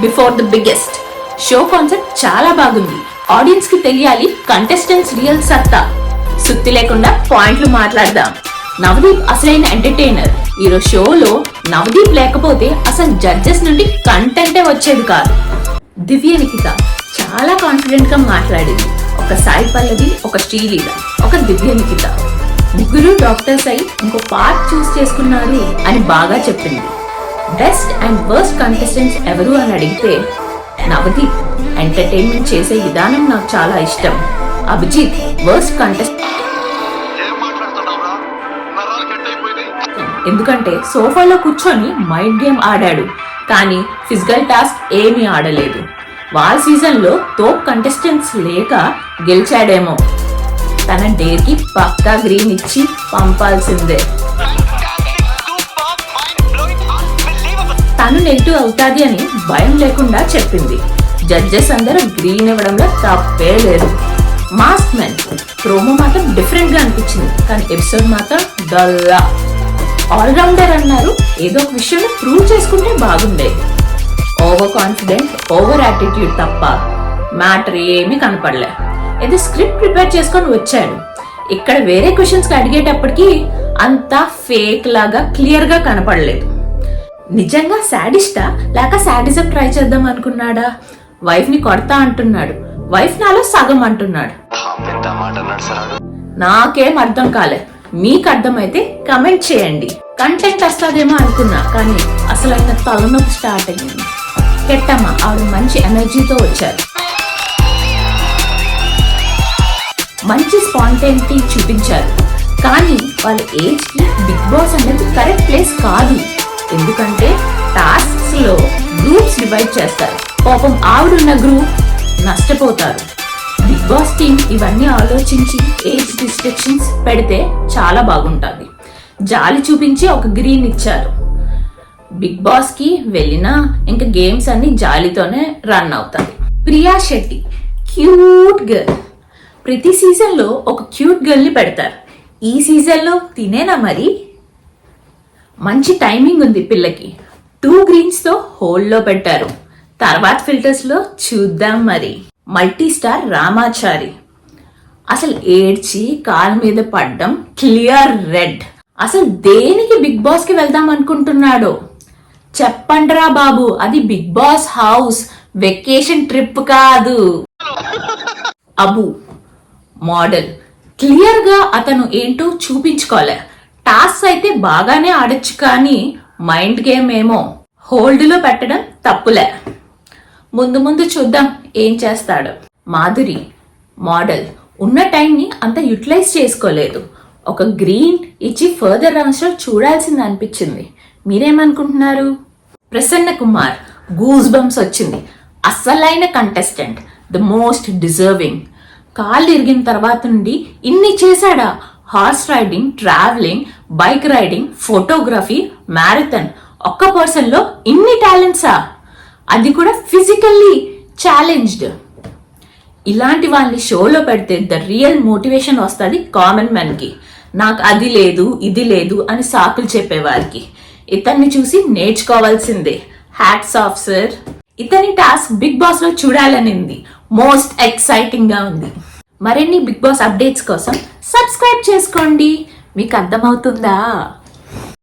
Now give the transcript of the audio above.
Before the biggest. Show concept చాలా బాగుంది. Audience కి తెలియాలి కంటెస్టెంట్స్ రియల్ సత్తా. సుత్తి లేకుండా పాయింట్లు మాట్లాడదాం. నవదీప్ అసలైన ఎంటర్టైనర్. ఈరోజు షోలో నవదీప్ లేకపోతే అసలు జడ్జెస్ నుండి కంటెంటే వచ్చేది కాదు. దివ్య నిఖిత చాలా కాన్ఫిడెంట్ గా మాట్లాడింది. ఒక సాయి పల్లవి, ఒక శ్రీలీల, ఒక దివ్య నిఖిత. ముగ్గురు డాక్టర్స్ అయి ఇంకో పార్ట్ చూస్ చేసుకున్నారు అని బాగా చెప్పింది. బెస్ట్ అండ్ వర్స్ట్ కంటెస్టెంట్స్ ఎవరు అని అడిగితే నవదీప్ ఎంటర్టైన్మెంట్ చేసే విధానం నాకు చాలా ఇష్టం. అభిజిత్ వర్స్ట్ కంటెస్టెంట్ ఎందుకంటే సోఫాలో కూర్చొని మైండ్ గేమ్ ఆడాడు, కానీ ఫిజికల్ టాస్క్ ఏమీ ఆడలేదు. వాల్ సీజన్ లో తోప్ కంటెస్టెంట్స్ లేక గెలిచాడేమో. తన డేకి పక్కా గ్రీన్ ఇచ్చి పంపాల్సిందే. తను నెగిటివ్ అవుతాది అని భయం లేకుండా చెప్పింది. జడ్జెస్ అందరూ గ్రీన్ ఇవ్వడంలో తప్పే లేదు. మాస్క్ మెన్ ప్రోమో మాత్రం డిఫరెంట్ గా అనిపించింది, కానీ ఎపిసోడ్ మాత్రం డల్లా. ఆల్రౌండర్ అన్నారు, ఏదో ఒక విషయాన్ని ప్రూవ్ చేసుకుంటే బాగుండేది. ఓవర్ కాన్ఫిడెంట్, ఓవర్ యాటిట్యూడ్ తప్ప మ్యాటర్ ఏమీ కనపడలే. ఏదో స్క్రిప్ట్ ప్రిపేర్ చేసుకొని వచ్చాడు. ఇక్కడ వేరే క్వశ్చన్స్ అడిగేటప్పటికి అంతా ఫేక్ లాగా క్లియర్ గా కనపడలేదు. నిజంగా సాడిస్టా లేక సాడిజం ట్రై చేద్దాం అనుకున్నాడా? వైఫ్ ని కొడతా అంటున్నాడు, వైఫ్ నాలో సగం అంటున్నాడు. నాకేం అర్థం కాలే. మీకు అర్థమైతే కమెంట్ చేయండి. కంటెంట్ వస్తాదేమో అనుకున్నా, కానీ అసలైన తలనొప్పి స్టార్ట్ అయ్యింది. పెట్టమ్మ ఆవిడ మంచి ఎనర్జీతో వచ్చారు. మంచి స్పాంటేనిటీ చూపించారు, కానీ వాళ్ళ ఏజ్ కి బిగ్ బాస్ అనేది కరెక్ట్ ప్లేస్ కాదు. ఎందుకంటే టాస్క్స్ లో గ్రూప్స్ డివైడ్ చేస్తారు. పాపం ఆవిడున్న గ్రూప్ నష్టపోతారు. బిగ్ బాస్ టీమ్ ఇవన్నీ ఆలోచించి ఏజ్ రిస్ట్రిక్షన్స్ పెడితే చాలా బాగుంటుంది. జాలి చూపించి ఒక గ్రీన్ ఇచ్చారు. బిగ్ బాస్ కి వెళ్ళినా ఇంకా గేమ్స్ అన్ని జాలితోనే రన్ అవుతాయి. Priya Shetty cute girl. ప్రతి సీజన్ లో ఒక క్యూట్ గర్ల్ ని పెడతారు. ఈ సీజన్ లో తినేనా మరి? మంచి టైమింగ్ ఉంది పిల్లకి. 2 గ్రీన్స్ తో హోల్డ్ లో పెట్టారు. తర్వాత ఫిల్టర్స్ లో చూద్దాం మరి. మల్టీ స్టార్ రామాచారి అసలు ఏడ్చి కాలు మీద పడ్డం క్లియర్ రెడ్. అసలు దేనికి బిగ్ బాస్ కి వెళ్దాం అనుకుంటున్నాడో చెప్పండిరా బాబు. అది Bigg Boss house, vacation trip కాదు. అబు మోడల్ క్లియర్ గా అతను ఏంటో చూపించుకోలే. టాస్క్ అయితే బాగానే ఆడొచ్చు, కానీ మైండ్ గేమ్ ఏమో హోల్డ్ లో పెట్టడం తప్పులే. ముందు ముందు చూద్దాం ఏం చేస్తాడు. మాధురి మోడల్ ఉన్న టైంని అంత యూటిలైజ్ చేసుకోలేదు. ఒక గ్రీన్ ఇచ్చి ఫర్దర్ రౌండ్స్ లో చూడాల్సింది అనిపించింది. మీరేమనుకుంటున్నారు? ప్రసన్న కుమార్ గూస్ బంప్స్ వచ్చింది. అసలైన కంటెస్టెంట్, ద మోస్ట్ డిజర్వింగ్. కాళ్ళు ఇరిగిన తర్వాత నుండి ఇన్ని చేశాడా? Horse riding, travelling, bike riding, photography, marathon. ఒక్క పర్సన్ లో ఇన్ని టాలెంట్సా? అది కూడా ఫిజికల్లీ ఛాలెంజ్డ్. ఇలాంటి వాళ్ళని షోలో పెడితే ద రియల్ మోటివేషన్ వస్తుంది కామన్ మ్యాన్ కి. నాకు అది లేదు ఇది లేదు అని సాకులు చెప్పేవారికి. ఇతన్ని చూసి నేర్చుకోవాల్సిందే. Hats off sir. ఇతని టాస్క్ బిగ్ బాస్ లో చూడాలనింది. మోస్ట్ ఎక్సైటింగ్ గా ఉంది. మరిన్ని బిగ్ బాస్ అప్డేట్స్ కోసం సబ్స్క్రైబ్ చేసుకోండి. మీకు అర్థమవుతుందా?